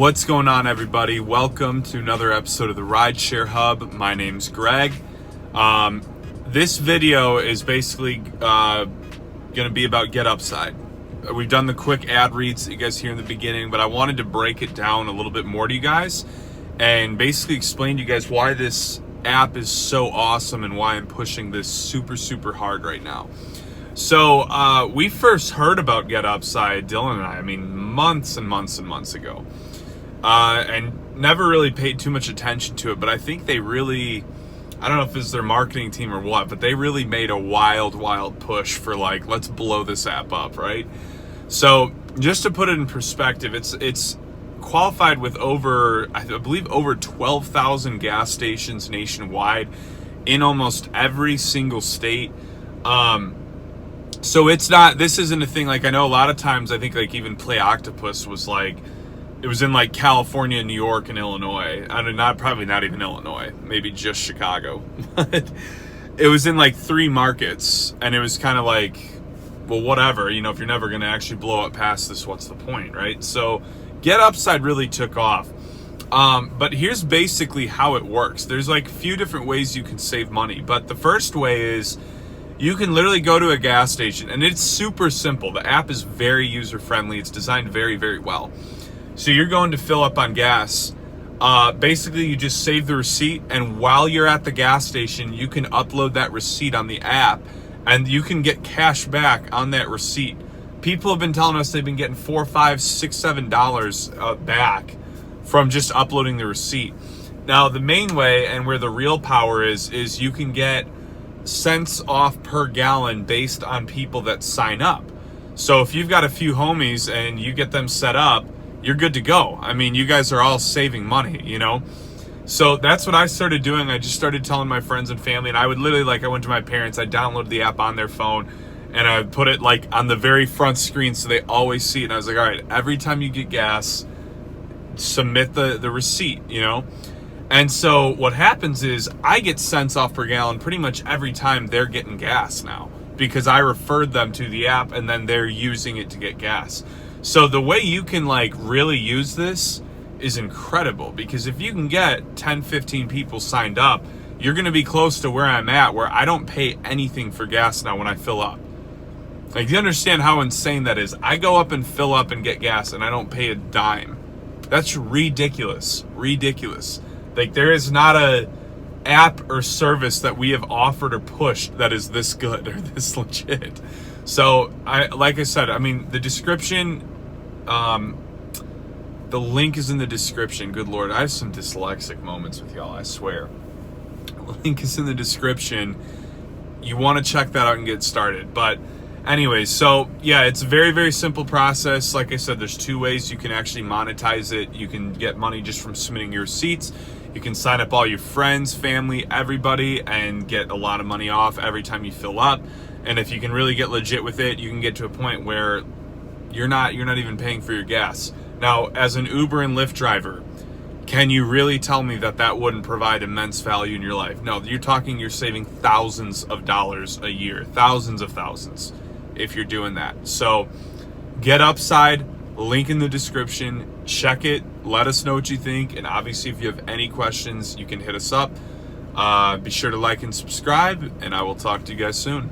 What's going on, everybody? Welcome to another episode of the Rideshare Hub. My name's Greg. This video is basically going to be about GetUpside. We've done the quick ad reads that you guys hear in the beginning, but I wanted to break it down a little bit more to you guys and basically explain to you guys why this app is so awesome and why I'm pushing this super hard right now. So we first heard about GetUpside, Dylan and I mean, months and months ago. And never really paid too much attention to it, but I think they really, I don't know if it's their marketing team or what, but they really made a wild push for like, let's blow this app up, right? So just to put it in perspective, it's qualified with I believe over 12,000 gas stations nationwide in almost every single state. So this isn't a thing, like I know a lot of times I think like even Play Octopus was like, it was in like California, New York, and Illinois. I mean, probably not even Illinois, maybe just Chicago. But it was in like 3 markets, and it was kind of like, well, whatever. You know, if you're never going to actually blow up past this, what's the point, right? So GetUpside really took off. But here's basically how it works. There's like a few different ways you can save money, but the first way is you can literally go to a gas station, and it's super simple. The app is very user-friendly. It's designed very well. So you're going to fill up on gas. Basically, you just save the receipt, and while you're at the gas station, you can upload that receipt on the app, and you can get cash back on that receipt. People have been telling us they've been getting $4, $5, $6, $7 back from just uploading the receipt. Now, the main way, and where the real power is you can get cents off per gallon based on people that sign up. So if you've got a few homies and you get them set up, you're good to go. I mean, you guys are all saving money, you know? So that's what I started doing. I just started telling my friends and family, and I would literally, like, I went to my parents, I downloaded the app on their phone, and I put it like on the very front screen so they always see it. And I was like, all right, every time you get gas, submit the receipt, you know? And so what happens is I get cents off per gallon pretty much every time they're getting gas now, because I referred them to the app and then they're using it to get gas. So the way you can like really use this is incredible, because if you can get 10, 15 people signed up, you're going to be close to where I'm at, where I don't pay anything for gas now when I fill up. Like, do you understand how insane that is? I go up and fill up and get gas and I don't pay a dime. That's ridiculous. Like, there is not a app or service that we have offered or pushed that is this good or this legit. So like I said, I mean, the description, the link is in the description. Good Lord, I have some dyslexic moments with y'all, I swear. The link is in the description. You want to check that out and get started. But anyways, so yeah, it's a very simple process. Like I said, there's 2 ways you can actually monetize it. You can get money just from submitting your receipts. You can sign up all your friends, family, everybody, and get a lot of money off every time you fill up. And if you can really get legit with it, you can get to a point where you're not even paying for your gas. Now, as an Uber and Lyft driver, can you really tell me that wouldn't provide immense value in your life? No, you're saving thousands of dollars a year, thousands of thousands, if you're doing that. So GetUpside, link in the description, check it, let us know what you think, and obviously if you have any questions, you can hit us up. Be sure to like and subscribe, and I will talk to you guys soon.